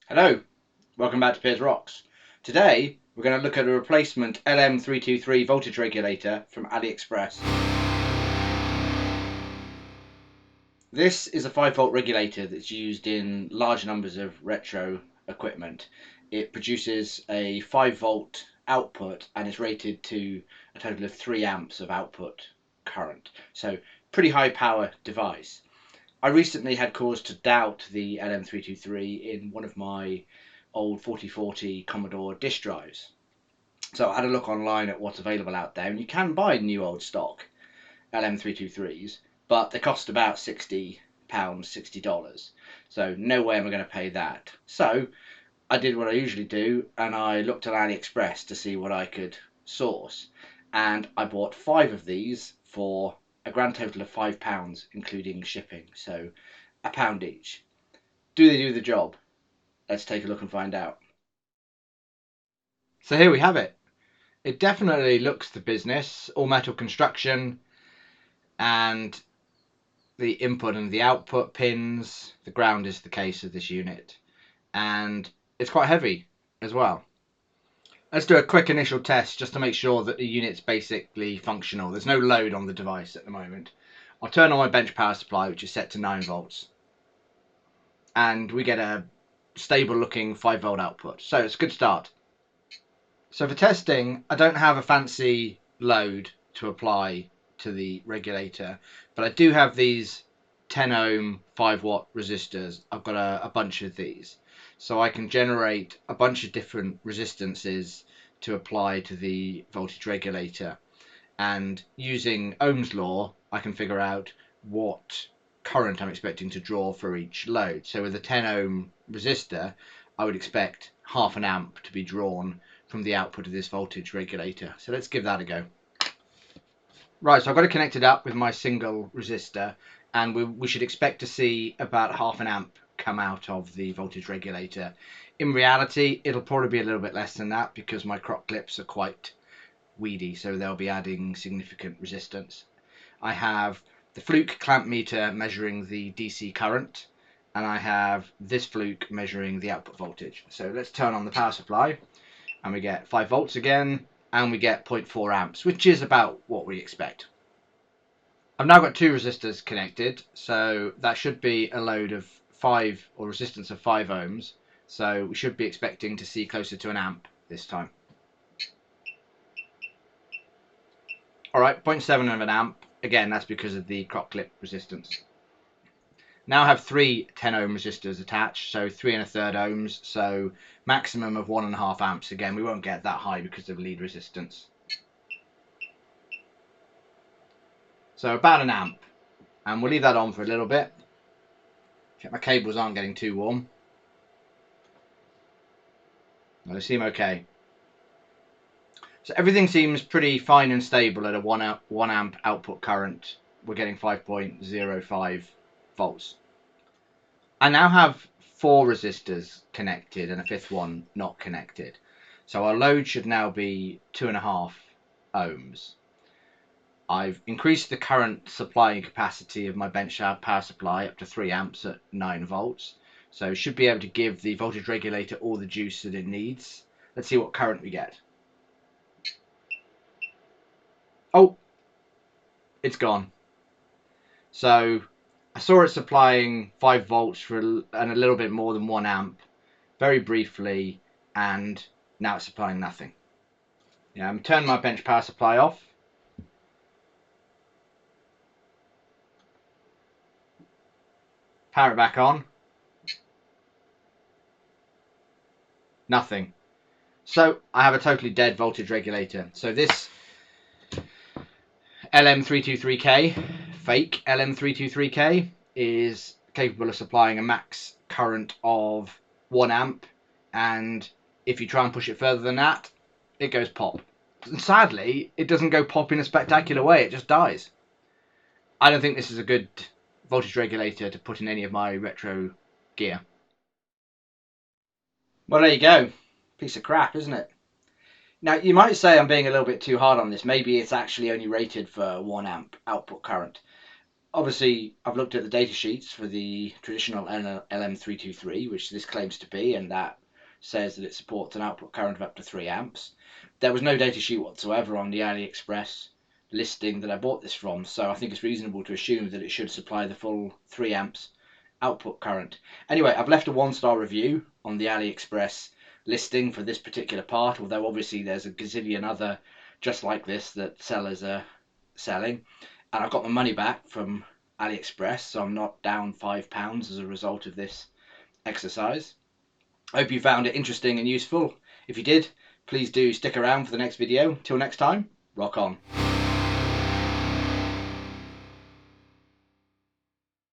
Hello, welcome back to Piers Rocks. Today we're going to look at a replacement LM323 voltage regulator from AliExpress. This is a 5-volt regulator that's used in large numbers of retro equipment. It produces a 5-volt output and is rated to a total of 3 amps of output current. So pretty high power device. I recently had cause to doubt the LM323 in one of my old 4040 Commodore disk drives. So I had a look online at what's available out there, and you can buy new old stock LM323s, but they cost about £60, $60. So no way am I going to pay that. So I did what I usually do, and I looked at AliExpress to see what I could source, and I bought 5 of these for a grand total of £5, including shipping, so £1 each. Do they do the job? Let's take a look and find out. So here we have it. It definitely looks the business, all metal construction, and the input and the output pins. The ground is the case of this unit, and it's quite heavy as well. Let's do a quick initial test just to make sure that the unit's basically functional. There's no load on the device at the moment. I'll turn on my bench power supply, which is set to 9 volts, and we get a stable looking 5-volt output. So it's a good start. So for testing, I don't have a fancy load to apply to the regulator, but I do have these 10 ohm 5-watt resistors. I've got a bunch of these, so I can generate a bunch of different resistances to apply to the voltage regulator, and using Ohm's law I can figure out what current I'm expecting to draw for each load. So with a 10 ohm resistor, I would expect half an amp to be drawn from the output of this voltage regulator. So let's give that a go. Right, so I've got it connected up with my single resistor, and we should expect to see about half an amp come out of the voltage regulator. In reality, it'll probably be a little bit less than that because my crock clips are quite weedy, so they'll be adding significant resistance. I have the fluke clamp meter measuring the DC current, and I have this fluke measuring the output voltage. So let's turn on the power supply, and we get 5 volts again, and we get 0.4 amps, which is about what we expect. I've now got 2 resistors connected, so that should be a load of 5, or resistance of 5 ohms, so we should be expecting to see closer to an amp this time. Alright, 0.7 of an amp, again that's because of the crock clip resistance. Now I have 3 10 ohm resistors attached, so 3 1/3 ohms, so maximum of 1.5 amps. Again, we won't get that high because of lead resistance. So about an amp, and we'll leave that on for a little bit. Check my cables aren't getting too warm. They seem okay. So everything seems pretty fine and stable at a 1 amp output current. We're getting 5.05 volts. I now have 4 resistors connected and a 5th one not connected. So our load should now be 2.5 ohms. I've increased the current supplying capacity of my bench power supply up to 3 amps at 9 volts. So should be able to give the voltage regulator all the juice that it needs. Let's see what current we get. Oh, it's gone. So I saw it supplying 5 volts and a little bit more than 1 amp very briefly, and now it's supplying nothing. Yeah, I'm turning my bench power supply off. Power it back on. Nothing. So I have a totally dead voltage regulator. So this LM323K, fake LM323K, is capable of supplying a max current of 1 amp, and if you try and push it further than that, it goes pop. And sadly, it doesn't go pop in a spectacular way, it just dies. I don't think this is a good voltage regulator to put in any of my retro gear. Well, there you go. Piece of crap, isn't it? Now, you might say I'm being a little bit too hard on this. Maybe it's actually only rated for 1 amp output current. Obviously, I've looked at the data sheets for the traditional LM323, which this claims to be, and that says that it supports an output current of up to 3 amps. There was no data sheet whatsoever on the AliExpress listing that I bought this from, so I think it's reasonable to assume that it should supply the full 3 amps output current. Anyway, I've left a 1-star review on the AliExpress listing for this particular part, although obviously there's a gazillion other just like this that sellers are selling. And I've got my money back from AliExpress, so I'm not down £5 as a result of this exercise. I hope you found it interesting and useful. If you did, please do stick around for the next video. Till next time, rock on.